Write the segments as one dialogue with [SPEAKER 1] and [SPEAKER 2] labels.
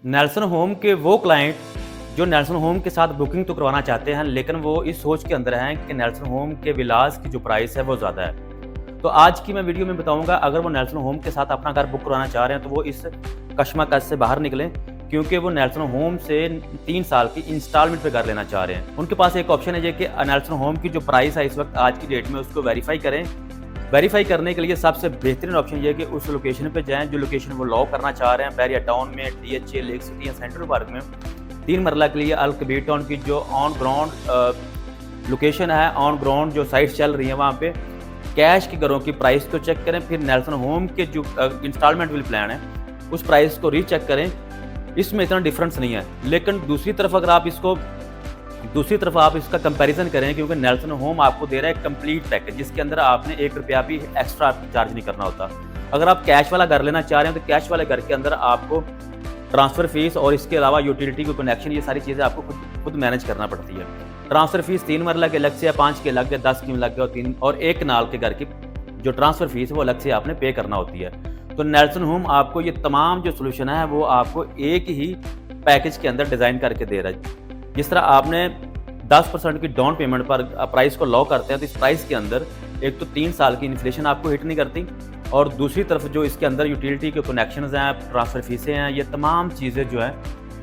[SPEAKER 1] Nelson home के वो client जो नेल्सन होम के साथ बुकिंग तो करवाना चाहते हैं, लेकिन वो इस सोच के अंदर हैं कि नेल्सन होम के विलास की जो प्राइस है वो ज़्यादा है। तो आज की मैं वीडियो में बताऊंगा, अगर वो नेल्सन होम के साथ अपना घर बुक करवाना चाह रहे हैं तो वो इस कशमकश से बाहर निकलें, क्योंकि वो नेल्सन होम से 3 साल की इंस्टॉलमेंट पे घर लेना चाह रहे हैं। उनके पास एक ऑप्शन है ये कि नेल्सन होम की जो प्राइस है इस वक्त आज की डेट में उसको वेरीफाई करें। वेरीफाई करने के लिए सबसे बेहतरीन ऑप्शन ये है कि उस लोकेशन पे जाएं जो लोकेशन वो लॉक करना चाह रहे हैं। बैरिया टाउन में, DHA, लेक सिटी या सेंट्रल पार्क में 3 मरला के लिए अल कबीर टाउन की जो ऑन ग्राउंड लोकेशन है, ऑन ग्राउंड जो साइट्स चल रही हैं वहाँ पे कैश के घरों की प्राइस को चेक करें। फिर नेल्सन होम के जो इंस्टॉलमेंट वाली प्लान है उस प्राइस को रीचेक करें। इसमें इतना डिफरेंस नहीं है, लेकिन दूसरी तरफ आप इसका कंपैरिजन करें, क्योंकि नेल्सन होम आपको दे रहा है कंप्लीट पैकेज जिसके अंदर आपने 1 रुपया भी एक्स्ट्रा चार्ज नहीं करना होता। अगर आप कैश वाला घर लेना चाह रहे हैं तो कैश वाले घर के अंदर आपको ट्रांसफ़र फीस और इसके अलावा यूटिलिटी को कनेक्शन, ये सारी चीज़ें आपको खुद मैनेज करना पड़ती है। ट्रांसफ़र फीस 3 मरला के अलग से, 5 के अलग, 10 के अलग और 3 और 1 कनाल के घर की जो ट्रांसफ़र फीस है वो अलग से आपने पे करना होती है। तो नेल्सन होम आपको ये तमाम जो सोल्यूशन है वो आपको एक ही पैकेज के अंदर डिज़ाइन करके दे रहा है। जिस तरह आपने 10% की डाउन पेमेंट पर प्राइस को लॉक करते हैं तो इस प्राइस के अंदर एक तो 3 साल की इन्फ्लेशन आपको हिट नहीं करती, और दूसरी तरफ जो इसके अंदर यूटिलिटी के कनेक्शंस हैं, ट्रांसफ़र फीसें हैं, ये तमाम चीज़ें जो हैं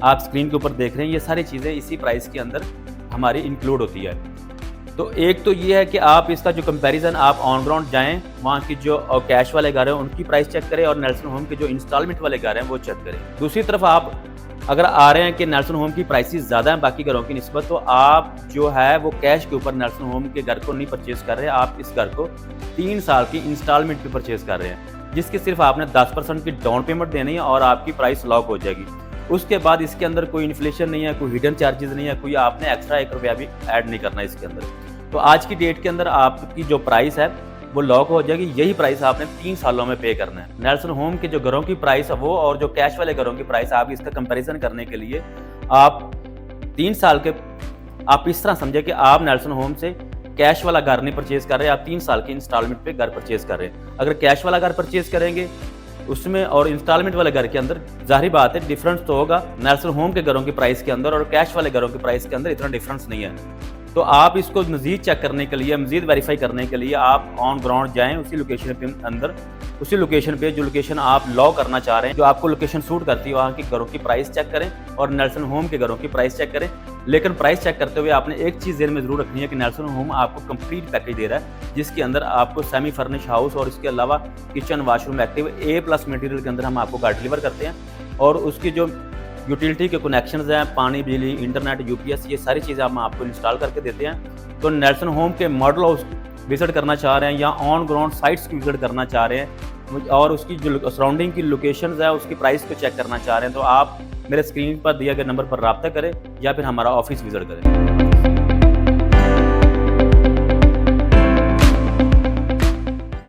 [SPEAKER 1] आप स्क्रीन के ऊपर देख रहे हैं, ये सारी चीज़ें इसी प्राइस के अंदर हमारी इंक्लूड होती है। तो एक तो ये है कि आप इसका जो कंपैरिजन, आप ऑन ग्राउंड जाएँ, वहाँ की जो कैश वाले घर हैं उनकी प्राइस चेक करें और नेल्सन होम के जो इंस्टॉलमेंट वाले घर हैं वो चेक करें। दूसरी तरफ आप अगर आ रहे हैं कि नेल्सन होम की प्राइसेस ज़्यादा हैं बाकी घरों की निस्बत, तो आप जो है वो कैश के ऊपर नेल्सन होम के घर को नहीं परचेज़ कर रहे हैं, आप इस घर को 3 साल की इंस्टॉलमेंट पे परचेज़ कर रहे हैं, जिसकी सिर्फ आपने 10% की डाउन पेमेंट देनी है और आपकी प्राइस लॉक हो जाएगी। उसके बाद इसके अंदर कोई इन्फ्लेशन नहीं है, कोई हिडन चार्जेस नहीं है, कोई आपने एक्स्ट्रा 1 रुपया भी ऐड नहीं करना इसके अंदर। तो आज की डेट के अंदर आपकी जो प्राइस है वो लॉक हो जाएगी। यही प्राइस आपने 3 सालों में पे करना है। नेल्सन होम के जो घरों की प्राइस है वो और जो कैश वाले घरों की प्राइस, आप इसका कंपैरिजन करने के लिए आप 3 साल के, आप इस तरह समझे कि आप नेल्सन होम से कैश वाला घर नहीं परचेज कर रहे, आप 3 साल के इंस्टॉलमेंट पे घर परचेज कर रहे हैं। अगर कैश वाला घर परचेज करेंगे उसमें और इंस्टॉलमेंट वाले घर के अंदर जाहिर बात है डिफरेंस तो होगा। नेल्सन होम के घरों की प्राइस के अंदर और कैश वाले घरों की प्राइस के अंदर इतना डिफरेंस नहीं है। तो आप इसको मज़ीद चेक करने के लिए, मज़ीद वेरीफाई करने के लिए आप ऑन ग्राउंड जाएँ, उसी लोकेशन पे अंदर, उसी लोकेशन पे जो लोकेशन आप लॉक करना चाह रहे हैं, जो आपको लोकेशन सूट करती है, वहाँ की घरों की प्राइस चेक करें और नेल्सन होम के घरों की प्राइस चेक करें। लेकिन प्राइस चेक करते हुए आपने एक चीज़ ज़हन में ज़रूर रखनी है कि नेल्सन होम आपको कंप्लीट पैकेज दे रहा है, जिसके अंदर आपको सेमी फर्निश हाउस और इसके अलावा kitchen, washroom, active A+ material के अंदर हम आपको घर डिलीवर करते हैं, और उसकी जो यूटिलिटी के कनेक्शंस हैं, पानी, बिजली, इंटरनेट, UPS, ये सारी चीज़ें हम आपको इंस्टॉल करके देते हैं। तो नेल्सन होम के मॉडल हाउस विज़िट करना चाह रहे हैं या ऑन ग्राउंड साइट्स की विज़िट करना चाह रहे हैं और उसकी जो सराउंडिंग की लोकेशंस है उसकी प्राइस को चेक करना चाह रहे हैं, तो आप मेरे स्क्रीन पर दिए गए नंबर पर रब्ता करें या फिर हमारा ऑफिस विज़िट करें।